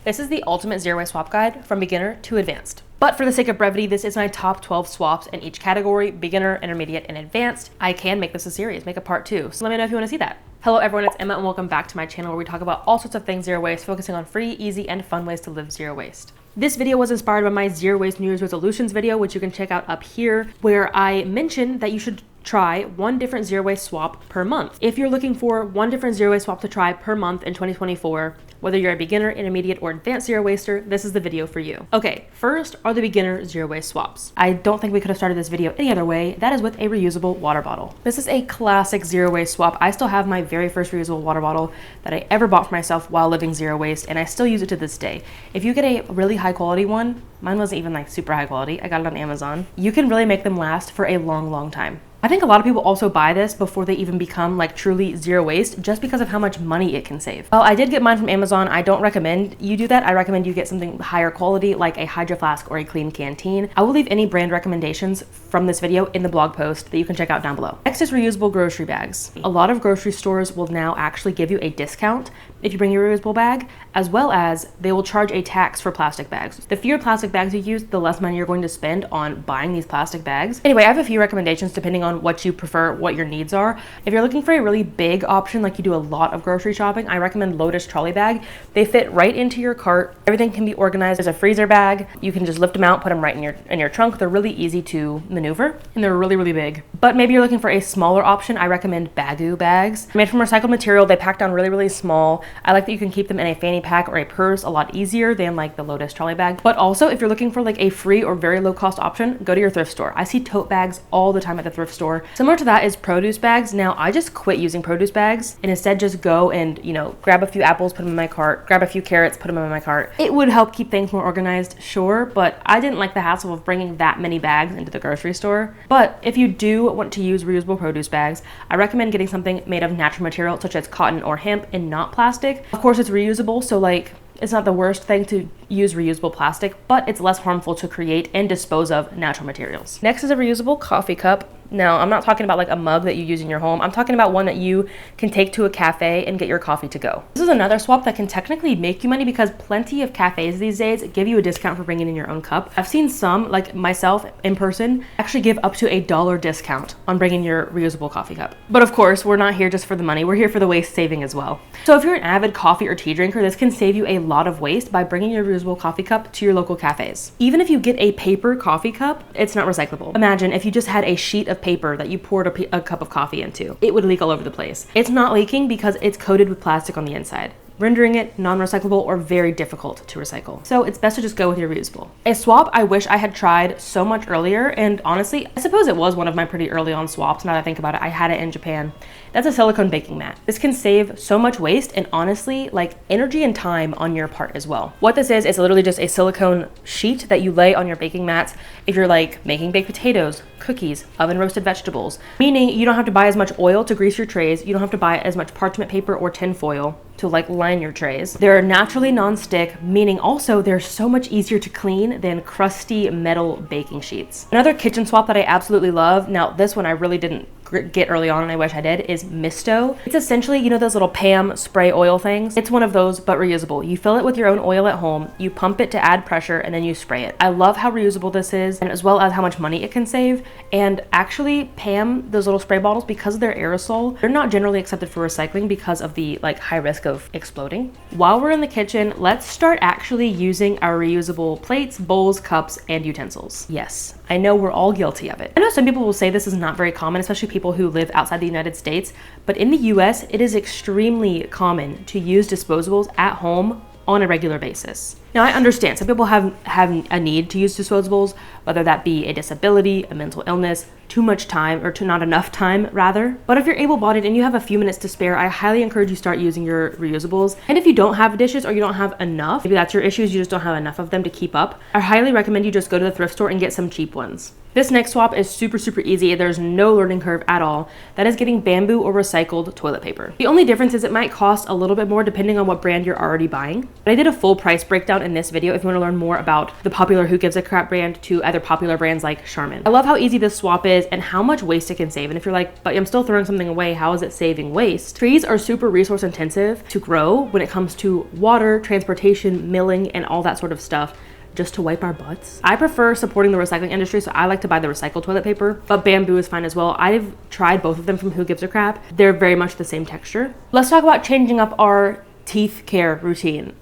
This is the ultimate zero waste swap guide from beginner to advanced. But for the sake of brevity, this is my top 12 swaps in each category, beginner, intermediate, and advanced. I can make this a series, make a part 2. So let me know if you want to see that. Hello everyone, it's Emma and welcome back to my channel where we talk about all sorts of things zero waste, focusing on free, easy, and fun ways to live zero waste. This video was inspired by my zero waste New Year's resolutions video, which you can check out up here, where I mentioned that you should try one different zero waste swap per month. If you're looking for one different zero waste swap to try per month in 2024, whether you're a beginner, intermediate, or advanced zero waster, this is the video for you. Okay, first are the beginner zero waste swaps. I don't think we could have started this video any other way. That is with a reusable water bottle. This is a classic zero waste swap. I still have my very first reusable water bottle that I ever bought for myself while living zero waste, and I still use it to this day. If you get a really high quality one, mine wasn't even like super high quality, I got it on Amazon, you can really make them last for a long time. I think a lot of people also buy this before they even become like truly zero waste just because of how much money it can save. Well, I did get mine from Amazon. I don't recommend you do that. I recommend you get something higher quality like a Hydro Flask or a Clean Canteen. I will leave any brand recommendations from this video in the blog post that you can check out down below. Next is reusable grocery bags. A lot of grocery stores will now actually give you a discount if you bring your reusable bag, as well as they will charge a tax for plastic bags. The fewer plastic bags you use, the less money you're going to spend on buying these plastic bags. Anyway, I have a few recommendations depending on what you prefer, what your needs are. If you're looking for a really big option, like you do a lot of grocery shopping, I recommend Lotus trolley bag. They fit right into your cart. Everything can be organized. There's a freezer bag. You can just lift them out, put them right in your trunk. They're really easy to maneuver and they're really big. But maybe you're looking for a smaller option. I recommend Baggu bags. Made from recycled material, they pack down really small. I like that you can keep them in a fanny pack or a purse a lot easier than like the Lotus trolley bag. But also if you're looking for like a free or very low cost option, go to your thrift store. I see tote bags all the time at the thrift store. Similar to that is produce bags. Now I just quit using produce bags and instead just go and, grab a few apples, put them in my cart, grab a few carrots, put them in my cart. It would help keep things more organized, sure, but I didn't like the hassle of bringing that many bags into the grocery store. But if you do want to use reusable produce bags, I recommend getting something made of natural material such as cotton or hemp and not plastic. Of course, it's reusable, so it's not the worst thing to use reusable plastic, but it's less harmful to create and dispose of natural materials. Next is a reusable coffee cup. Now, I'm not talking about like a mug that you use in your home. I'm talking about one that you can take to a cafe and get your coffee to go. This is another swap that can technically make you money because plenty of cafes these days give you a discount for bringing in your own cup. I've seen some, like myself in person, actually give up to $1 discount on bringing your reusable coffee cup. But of course, we're not here just for the money. We're here for the waste saving as well. So if you're an avid coffee or tea drinker, this can save you a lot of waste by bringing your reusable coffee cup to your local cafes. Even if you get a paper coffee cup, it's not recyclable. Imagine if you just had a sheet of paper that you poured a cup of coffee into. It would leak all over the place. It's not leaking because it's coated with plastic on the inside, rendering it non-recyclable or very difficult to recycle. So it's best to just go with your reusable. A swap I wish I had tried so much earlier, and honestly, I suppose it was one of my pretty early on swaps now that I think about it. I had it in Japan. That's a silicone baking mat. This can save so much waste and honestly, like energy and time on your part as well. What this is literally just a silicone sheet that you lay on your baking mats if you're like making baked potatoes, cookies, oven roasted vegetables, meaning you don't have to buy as much oil to grease your trays. You don't have to buy as much parchment paper or tin foil to like line your trays. They're naturally non-stick, meaning also they're so much easier to clean than crusty metal baking sheets. Another kitchen swap that I absolutely love, now this one I really didn't get early on and I wish I did, is Misto. It's essentially, those little Pam spray oil things. It's one of those, but reusable. You fill it with your own oil at home, you pump it to add pressure, and then you spray it. I love how reusable this is, and as well as how much money it can save. And actually, Pam, those little spray bottles, because of their aerosol, they're not generally accepted for recycling because of the high risk of exploding. While we're in the kitchen, let's start actually using our reusable plates, bowls, cups, and utensils. Yes, I know we're all guilty of it. I know some people will say this is not very common, especially people who live outside the United States, but in the US, it is extremely common to use disposables at home on a regular basis. Now, I understand some people have a need to use disposables, whether that be a disability, a mental illness, too much time, or not enough time, rather. But if you're able-bodied and you have a few minutes to spare, I highly encourage you start using your reusables. And if you don't have dishes or you don't have enough, maybe that's your issues, you just don't have enough of them to keep up, I highly recommend you just go to the thrift store and get some cheap ones. This next swap is super easy. There's no learning curve at all. That is getting bamboo or recycled toilet paper. The only difference is it might cost a little bit more depending on what brand you're already buying. But I did a full price breakdown in this video if you want to learn more about the popular Who Gives a Crap brand to other popular brands like Charmin. I love how easy this swap is and how much waste it can save. And if you're like, but I'm still throwing something away, how is it saving waste? Trees are super resource intensive to grow when it comes to water, transportation, milling, and all that sort of stuff. Just to wipe our butts. I prefer supporting the recycling industry, so I like to buy the recycled toilet paper, but bamboo is fine as well. I've tried both of them from Who Gives a Crap. They're very much the same texture. Let's talk about changing up our teeth care routine.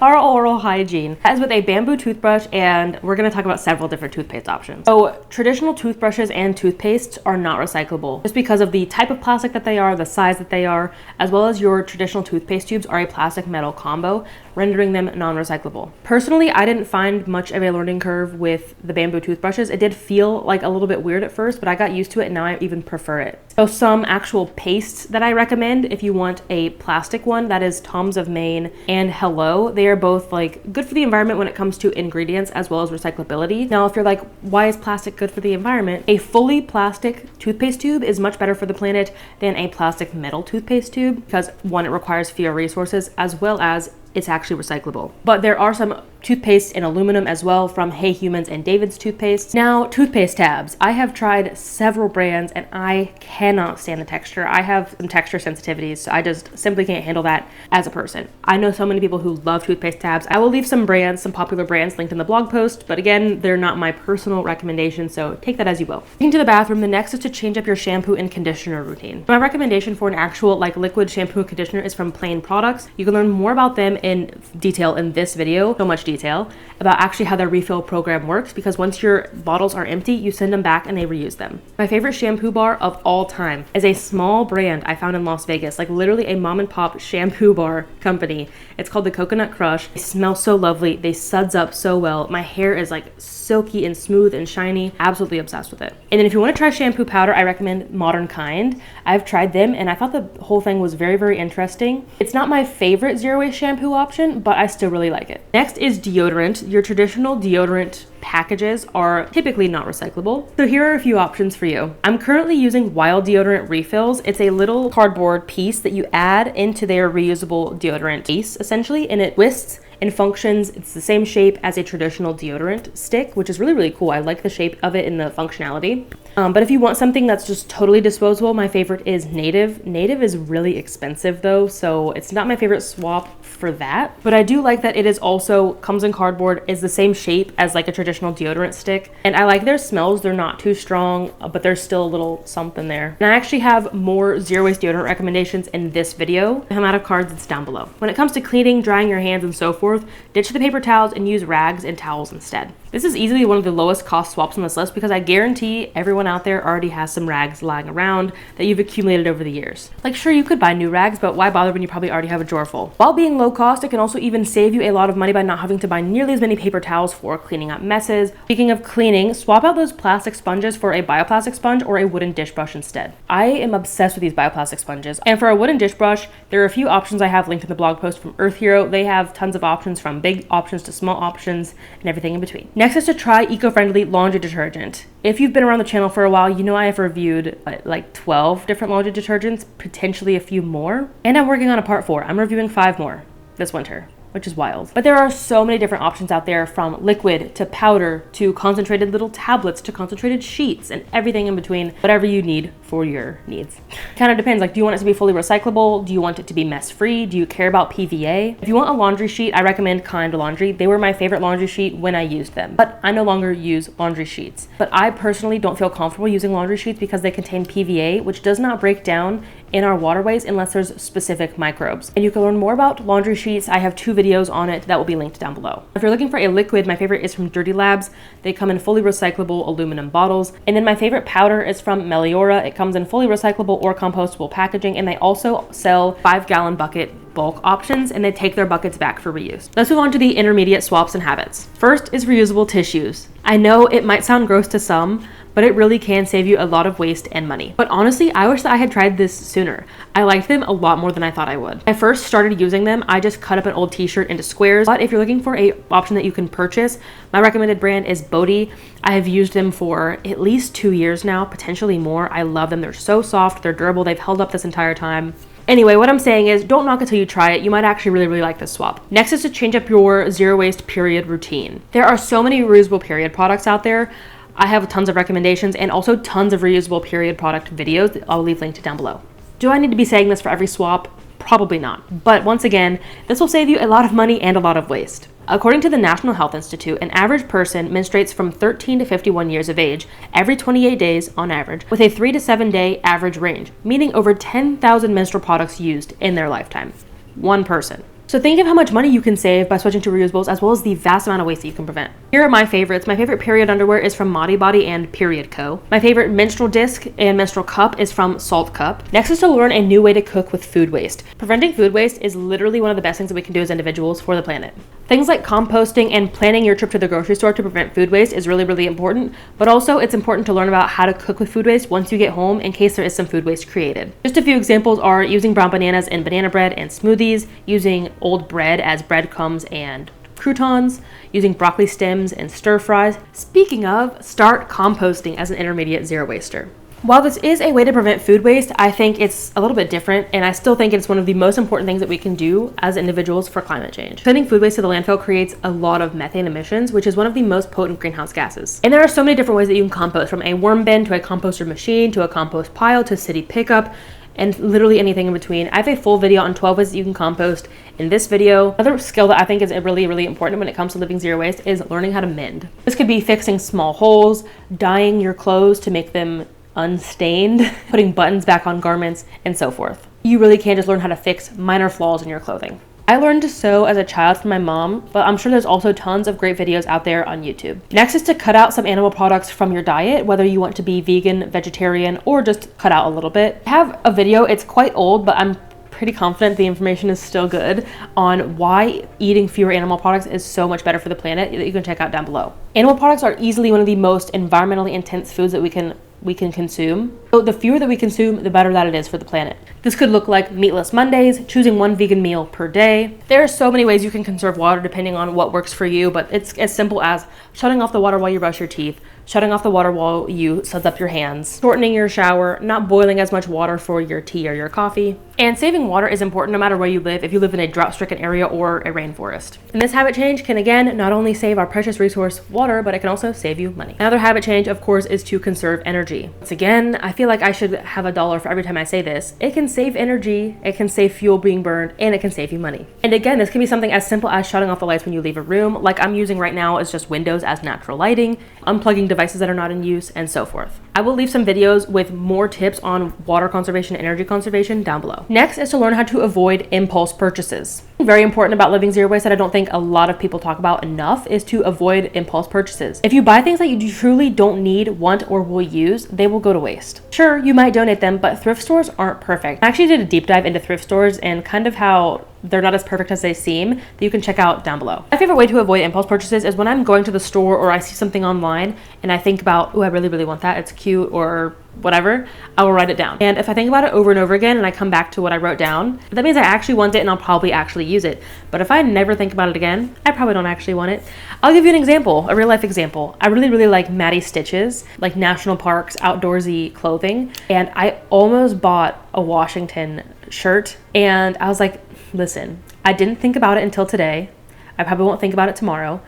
Our oral hygiene. As with a bamboo toothbrush, and we're gonna talk about several different toothpaste options. So traditional toothbrushes and toothpastes are not recyclable just because of the type of plastic that they are, the size that they are, as well as your traditional toothpaste tubes are a plastic metal combo, rendering them non-recyclable. Personally, I didn't find much of a learning curve with the bamboo toothbrushes. It did feel like a little bit weird at first, but I got used to it and now I even prefer it. So some actual pastes that I recommend if you want a plastic one, that is Tom's of Maine and Hello. They are both like good for the environment when it comes to ingredients as well as recyclability. Now, if you're like, why is plastic good for the environment? A fully plastic toothpaste tube is much better for the planet than a plastic metal toothpaste tube because one, it requires fewer resources as well as it's actually recyclable. But there are some toothpaste in aluminum as well from Hey Humans and David's Toothpaste. Now, toothpaste tabs. I have tried several brands and I cannot stand the texture. I have some texture sensitivities, so I just simply can't handle that as a person. I know so many people who love toothpaste tabs. I will leave some brands, some popular brands linked in the blog post, but again, they're not my personal recommendation, so take that as you will. Getting to the bathroom, the next is to change up your shampoo and conditioner routine. My recommendation for an actual like liquid shampoo and conditioner is from Plain Products. You can learn more about them in detail in this video, so much detail about actually how their refill program works, because once your bottles are empty, you send them back and they reuse them. My favorite shampoo bar of all time is a small brand I found in Las Vegas, like literally a mom and pop shampoo bar company. It's called the Coconut Crush. They smell so lovely. They suds up so well. My hair is like silky and smooth and shiny. Absolutely obsessed with it. And then if you want to try shampoo powder, I recommend Modern Kind. I've tried them and I thought the whole thing was very interesting. It's not my favorite zero waste shampoo option, but I still really like it. Next is deodorant. Your traditional deodorant packages are typically not recyclable. So here are a few options for you. I'm currently using Wild Deodorant Refills. It's a little cardboard piece that you add into their reusable deodorant case, essentially, and it twists and functions. It's the same shape as a traditional deodorant stick, which is really cool. I like the shape of it and the functionality. But if you want something that's just totally disposable, my favorite is Native. Native is really expensive though, so it's not my favorite swap for that. But I do like that it is also comes in cardboard, is the same shape as like a traditional deodorant stick. And I like their smells. They're not too strong, but there's still a little something there. And I actually have more zero waste deodorant recommendations in this video. If I'm out of cards, it's down below. When it comes to cleaning, drying your hands and so forth, ditch the paper towels and use rags and towels instead. This is easily one of the lowest cost swaps on this list because I guarantee everyone out there already has some rags lying around that you've accumulated over the years. Like sure, you could buy new rags, but why bother when you probably already have a drawer full? While being low cost, it can also even save you a lot of money by not having to buy nearly as many paper towels for cleaning up messes. Speaking of cleaning, swap out those plastic sponges for a bioplastic sponge or a wooden dish brush instead. I am obsessed with these bioplastic sponges. And for a wooden dish brush, there are a few options I have linked in the blog post from Earth Hero. They have tons of options from big options to small options and everything in between. Next is to try eco-friendly laundry detergent. If you've been around the channel for a while, you know I have reviewed like 12 different laundry detergents, potentially a few more. And I'm working on a part 4. I'm reviewing 5 more this winter, which is wild. But there are so many different options out there, from liquid to powder to concentrated little tablets to concentrated sheets and everything in between, whatever you need for your needs. Kind of depends, like do you want it to be fully recyclable? Do you want it to be mess free? Do you care about PVA? If you want a laundry sheet, I recommend Kind Laundry. They were my favorite laundry sheet when I used them, but I no longer use laundry sheets. But I personally don't feel comfortable using laundry sheets because they contain PVA, which does not break down in our waterways unless there's specific microbes. And you can learn more about laundry sheets. I have 2 videos on it that will be linked down below. If you're looking for a liquid, my favorite is from Dirty Labs. They come in fully recyclable aluminum bottles. And then my favorite powder is from Meliora. It comes in fully recyclable or compostable packaging, and they also sell 5-gallon bucket bulk options, and they take their buckets back for reuse. Let's move on to the intermediate swaps and habits. First is reusable tissues. I know it might sound gross to some, but it really can save you a lot of waste and money. But honestly, I wish that I had tried this sooner. I liked them a lot more than I thought I would. When I first started using them, I just cut up an old t-shirt into squares, but if you're looking for a option that you can purchase, my recommended brand is Bodhi. I have used them for at least 2 years now, potentially more. I love them. They're so soft, they're durable, they've held up this entire time. Anyway, what I'm saying is don't knock until you try it. You might actually really like this swap. Next is to change up your zero waste period routine. There are so many reusable period products out there. I have tons of recommendations and also tons of reusable period product videos that I'll leave linked down below. Do I need to be saying this for every swap? Probably not. But once again, this will save you a lot of money and a lot of waste. According to the National Health Institute, an average person menstruates from 13 to 51 years of age every 28 days on average, with a 3 to 7 day average range, meaning over 10,000 menstrual products used in their lifetime. One person. So think of how much money you can save by switching to reusables, as well as the vast amount of waste that you can prevent. Here are my favorites. My favorite period underwear is from Modi Body and Period Co. My favorite menstrual disc and menstrual cup is from Salt Cup. Next is to learn a new way to cook with food waste. Preventing food waste is literally one of the best things that we can do as individuals for the planet. Things like composting and planning your trip to the grocery store to prevent food waste is really important, but also it's important to learn about how to cook with food waste once you get home in case there is some food waste created. Just a few examples are using brown bananas in banana bread and smoothies, using old bread as breadcrumbs and croutons, using broccoli stems and stir fries. Speaking of, start composting as an intermediate zero waster. While this is a way to prevent food waste, I think it's a little bit different, and I still think it's one of the most important things that we can do as individuals for climate change. Sending food waste to the landfill creates a lot of methane emissions, which is one of the most potent greenhouse gases. And there are so many different ways that you can compost, from a worm bin to a composter machine to a compost pile to city pickup, and literally anything in between. I have a full video on 12 ways that you can compost in this video. Another skill that I think is really important when it comes to living zero waste is learning how to mend. This could be fixing small holes, dyeing your clothes to make them unstained, putting buttons back on garments, and so forth. You really can just learn how to fix minor flaws in your clothing. I learned to sew as a child from my mom, but I'm sure there's also tons of great videos out there on YouTube. Next is to cut out some animal products from your diet, whether you want to be vegan, vegetarian, or just cut out a little bit. I have a video, it's quite old, but I'm pretty confident the information is still good, on why eating fewer animal products is so much better for the planet, that you can check out down below. Animal products are easily one of the most environmentally intense foods that we can consume. So the fewer that we consume, the better that it is for the planet. This could look like meatless Mondays, choosing one vegan meal per day. There are so many ways you can conserve water depending on what works for you, but it's as simple as shutting off the water while you brush your teeth, shutting off the water while you suds up your hands, shortening your shower, not boiling as much water for your tea or your coffee. And saving water is important no matter where you live, if you live in a drought-stricken area or a rainforest. And this habit change can again not only save our precious resource water, but it can also save you money. Another habit change, of course, is to conserve energy. Once again, I feel like I should have $1 for every time I say this. It can save energy, it can save fuel being burned, and it can save you money. And again, this can be something as simple as shutting off the lights when you leave a room, like I'm using right now is just windows as natural lighting, unplugging devices that are not in use, and so forth. I will leave some videos with more tips on water conservation and energy conservation down below. Next is to learn how to avoid impulse purchases. Very important about living zero waste that I don't think a lot of people talk about enough is to avoid impulse purchases. If you buy things that you truly don't need, want, or will use, they will go to waste. Sure, you might donate them, but thrift stores aren't perfect. I actually did a deep dive into thrift stores and kind of how they're not as perfect as they seem, that you can check out down below. My favorite way to avoid impulse purchases is when I'm going to the store or I see something online and I think about, oh, I really want that, it's cute, or whatever, I will write it down. And if I think about it over and over again and I come back to what I wrote down, that means I actually want it and I'll probably actually use it. But if I never think about it again, I probably don't actually want it. I'll give you an example, a real life example. I really like Maddie Stitches, like national parks, outdoorsy clothing. And I almost bought a Washington shirt and I was like, listen, I didn't think about it until today. I probably won't think about it tomorrow.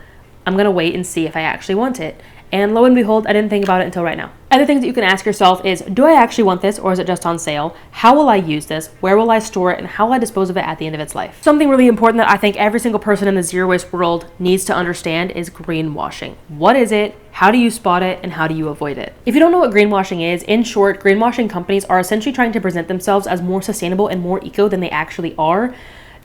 I'm gonna wait and see if I actually want it. And lo and behold, I didn't think about it until right now. Other things that you can ask yourself is, do I actually want this, or is it just on sale? How will I use this? Where will I store it? And how will I dispose of it at the end of its life? Something really important that I think every single person in the zero waste world needs to understand is greenwashing. What is it? How do you spot it? And how do you avoid it? If you don't know what greenwashing is, in short, greenwashing companies are essentially trying to present themselves as more sustainable and more eco than they actually are,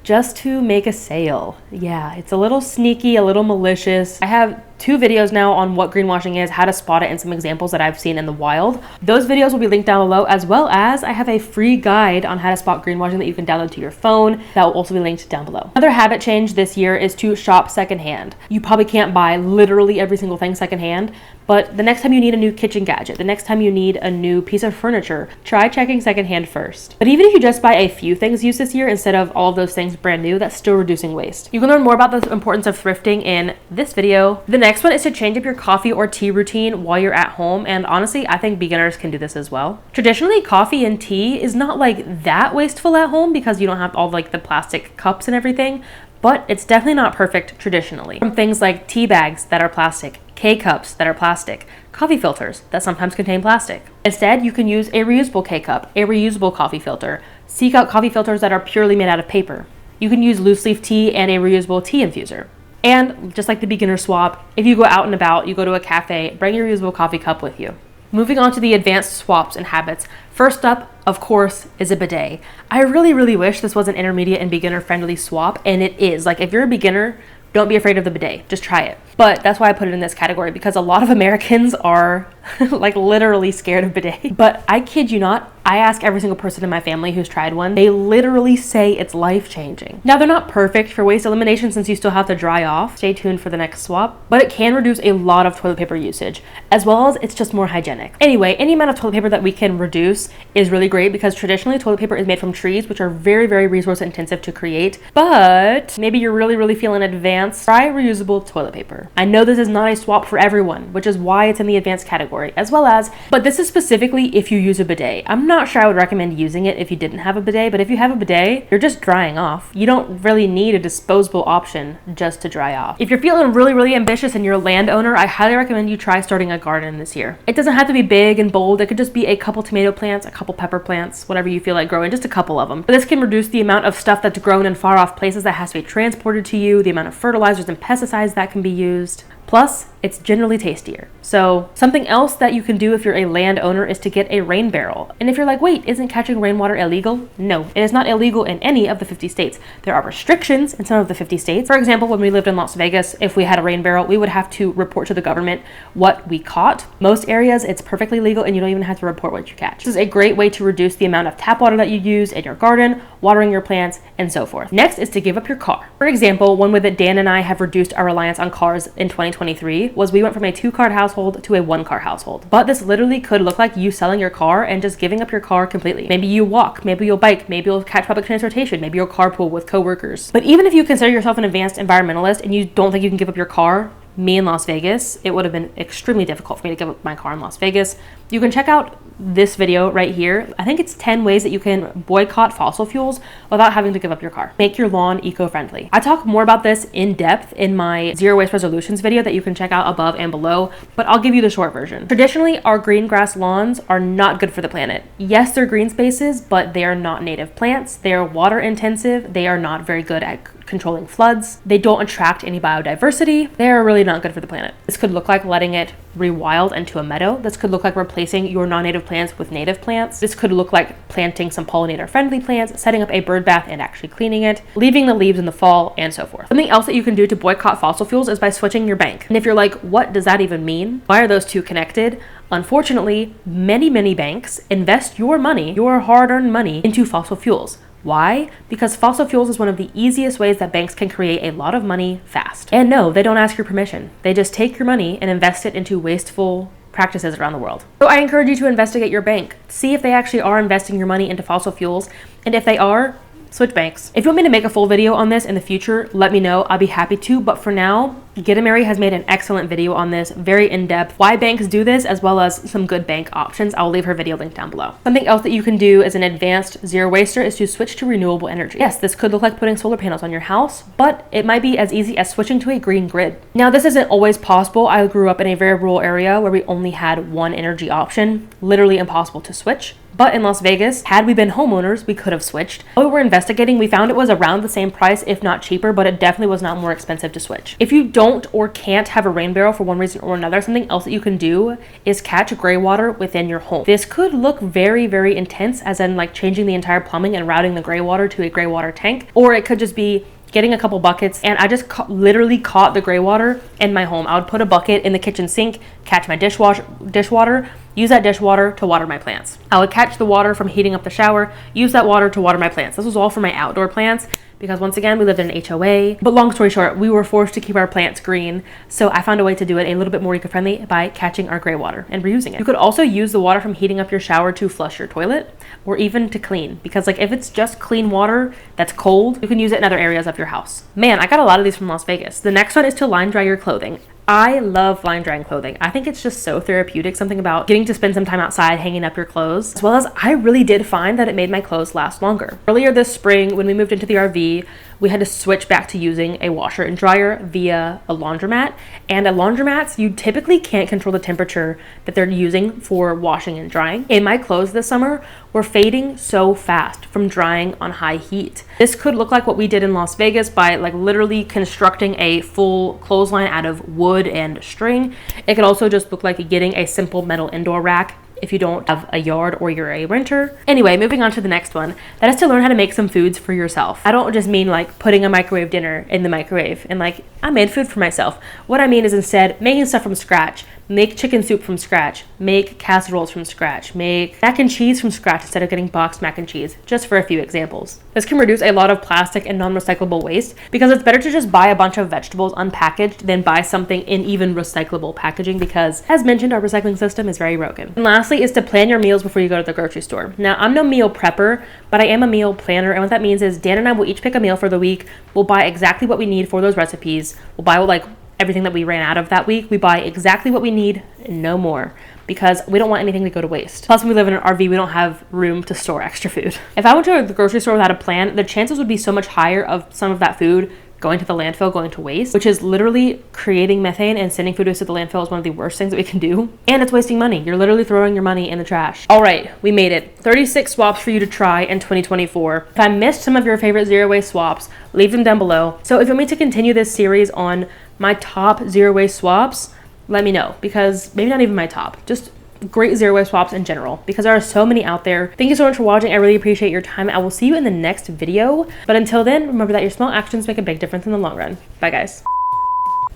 just to make a sale. Yeah, it's a little sneaky, a little malicious. I have 2 videos now on what greenwashing is, how to spot it, and some examples that I've seen in the wild. Those videos will be linked down below, as well as I have a free guide on how to spot greenwashing that you can download to your phone. That will also be linked down below. Another habit change this year is to shop secondhand. You probably can't buy literally every single thing secondhand, but the next time you need a new kitchen gadget, the next time you need a new piece of furniture, try checking secondhand first. But even if you just buy a few things used this year instead of all of those things brand new, that's still reducing waste. You can learn more about the importance of thrifting in this video. The next one is to change up your coffee or tea routine while you're at home, and honestly, I think beginners can do this as well. Traditionally, coffee and tea is not like that wasteful at home because you don't have all like the plastic cups and everything, but it's definitely not perfect traditionally. From things like tea bags that are plastic, K-cups that are plastic, coffee filters that sometimes contain plastic. Instead, you can use a reusable K-cup, a reusable coffee filter. Seek out coffee filters that are purely made out of paper. You can use loose leaf tea and a reusable tea infuser. And just like the beginner swap, if you go out and about, you go to a cafe, bring your reusable coffee cup with you. Moving on to the advanced swaps and habits. First up, of course, is a bidet. I really wish this was an intermediate and beginner friendly swap, and it is. Like, if you're a beginner, don't be afraid of the bidet, just try it. But that's why I put it in this category, because a lot of Americans are like literally scared of bidet. But I kid you not, I ask every single person in my family who's tried one. They literally say it's life-changing. Now, they're not perfect for waste elimination since you still have to dry off. Stay tuned for the next swap. But it can reduce a lot of toilet paper usage, as well as it's just more hygienic. Anyway, any amount of toilet paper that we can reduce is really great because traditionally toilet paper is made from trees, which are very resource intensive to create. But maybe you're really feeling advanced. Try reusable toilet paper. I know this is not a swap for everyone, which is why it's in the advanced category, as well as, but this is specifically if you use a bidet. I'm not sure I would recommend using it if you didn't have a bidet, but if you have a bidet, you're just drying off. You don't really need a disposable option just to dry off. If you're feeling really ambitious and you're a landowner, I highly recommend you try starting a garden this year. It doesn't have to be big and bold. It could just be a couple tomato plants, a couple pepper plants, whatever you feel like growing, just a couple of them. But this can reduce the amount of stuff that's grown in far off places that has to be transported to you, the amount of fertilizers and pesticides that can be used. Plus, it's generally tastier. So something else that you can do if you're a landowner is to get a rain barrel. And if you're like, wait, isn't catching rainwater illegal? No, it is not illegal in any of the 50 states. There are restrictions in some of the 50 states. For example, when we lived in Las Vegas, if we had a rain barrel, we would have to report to the government what we caught. Most areas, it's perfectly legal and you don't even have to report what you catch. This is a great way to reduce the amount of tap water that you use in your garden, watering your plants, and so forth. Next is to give up your car. For example, one way that Dan and I have reduced our reliance on cars in 2023 was we went from a 2-car household to a 1-car household. But this literally could look like you selling your car and just giving up your car completely. Maybe you walk, maybe you'll bike, maybe you'll catch public transportation, maybe you'll carpool with coworkers. But even if you consider yourself an advanced environmentalist and you don't think you can give up your car, me in Las Vegas, it would have been extremely difficult for me to give up my car in Las Vegas. You can check out this video right here. I think it's 10 ways that you can boycott fossil fuels without having to give up your car. Make your lawn eco-friendly. I talk more about this in depth in my zero waste resolutions video that you can check out above and below, but I'll give you the short version. Traditionally, our green grass lawns are not good for the planet. Yes, they're green spaces, but they are not native plants. They are water intensive. They are not very good at controlling floods. They don't attract any biodiversity. They're really not good for the planet. This could look like letting it rewild into a meadow. This could look like replacing your non-native plants with native plants. This could look like planting some pollinator-friendly plants, setting up a bird bath and actually cleaning it, leaving the leaves in the fall, and so forth. Something else that you can do to boycott fossil fuels is by switching your bank. And if you're like, what does that even mean? Why are those two connected? Unfortunately, many banks invest your money, your hard-earned money, into fossil fuels. Why? Because fossil fuels is one of the easiest ways that banks can create a lot of money fast. And no, they don't ask your permission. They just take your money and invest it into wasteful practices around the world. So I encourage you to investigate your bank. See if they actually are investing your money into fossil fuels. And if they are, switch banks. If you want me to make a full video on this in the future, let me know. I'll be happy to. But for now, Getamary has made an excellent video on this, very in-depth, why banks do this, as well as some good bank options. I'll leave her video linked down below. Something else that you can do as an advanced zero waster is to switch to renewable energy. Yes, this could look like putting solar panels on your house, but it might be as easy as switching to a green grid. Now, this isn't always possible. I grew up in a very rural area where we only had one energy option, literally impossible to switch. But in Las Vegas, had we been homeowners, we could have switched. While we were investigating, we found it was around the same price, if not cheaper, but it definitely was not more expensive to switch. If you don't or can't have a rain barrel for one reason or another, something else that you can do is catch gray water within your home. This could look very intense, as in like changing the entire plumbing and routing the gray water to a gray water tank, or it could just be getting a couple buckets, and I just literally caught the gray water in my home. I would put a bucket in the kitchen sink, catch my dishwater, use that dishwater to water my plants. I would catch the water from heating up the shower, use that water to water my plants. This was all for my outdoor plants because once again, we lived in an HOA. But long story short, we were forced to keep our plants green. So I found a way to do it a little bit more eco-friendly by catching our gray water and reusing it. You could also use the water from heating up your shower to flush your toilet or even to clean, because like if it's just clean water that's cold, you can use it in other areas of your house. Man, I got a lot of these from Las Vegas. The next one is to line dry your clothing. I love line drying clothing. I think it's just so therapeutic, something about getting to spend some time outside hanging up your clothes, as well as I really did find that it made my clothes last longer. Earlier this spring, when we moved into the RV, we had to switch back to using a washer and dryer via a laundromat. And at laundromats, you typically can't control the temperature that they're using for washing and drying. And my clothes this summer were fading so fast from drying on high heat. This could look like what we did in Las Vegas by like literally constructing a full clothesline out of wood and string. It could also just look like getting a simple metal indoor rack if you don't have a yard or you're a renter. Anyway, moving on to the next one. That is to learn how to make some foods for yourself. I don't just mean like putting a microwave dinner in the microwave and like I made food for myself. What I mean is instead making stuff from scratch. Make chicken soup from scratch, make casseroles from scratch, make mac and cheese from scratch instead of getting boxed mac and cheese, just for a few examples. This can reduce a lot of plastic and non-recyclable waste because it's better to just buy a bunch of vegetables unpackaged than buy something in even recyclable packaging because, as mentioned, our recycling system is very broken. And lastly is to plan your meals before you go to the grocery store. Now, I'm no meal prepper, but I am a meal planner, and what that means is Dan and I will each pick a meal for the week. We'll buy exactly what we need for those recipes. We'll buy everything that we ran out of that week. We buy exactly what we need and no more because we don't want anything to go to waste. Plus, when we live in an RV, we don't have room to store extra food. If I went to the grocery store without a plan, the chances would be so much higher of some of that food going to the landfill, going to waste, which is literally creating methane, and sending food waste to the landfill is one of the worst things that we can do. And it's wasting money. You're literally throwing your money in the trash. All right, we made it. 36 swaps for you to try in 2024. If I missed some of your favorite zero waste swaps, leave them down below. So if you want me to continue this series on my top zero waste swaps, let me know, because maybe not even my top, just great zero waste swaps in general, because there are so many out there. Thank you so much for watching. I really appreciate your time. I will see you in the next video. But until then, remember that your small actions make a big difference in the long run. Bye guys.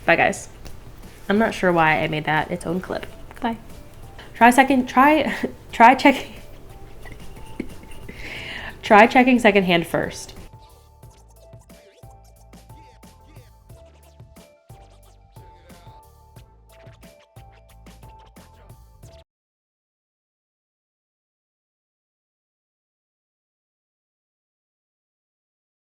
Bye guys. I'm not sure why I made that its own clip. Bye. Try checking secondhand first.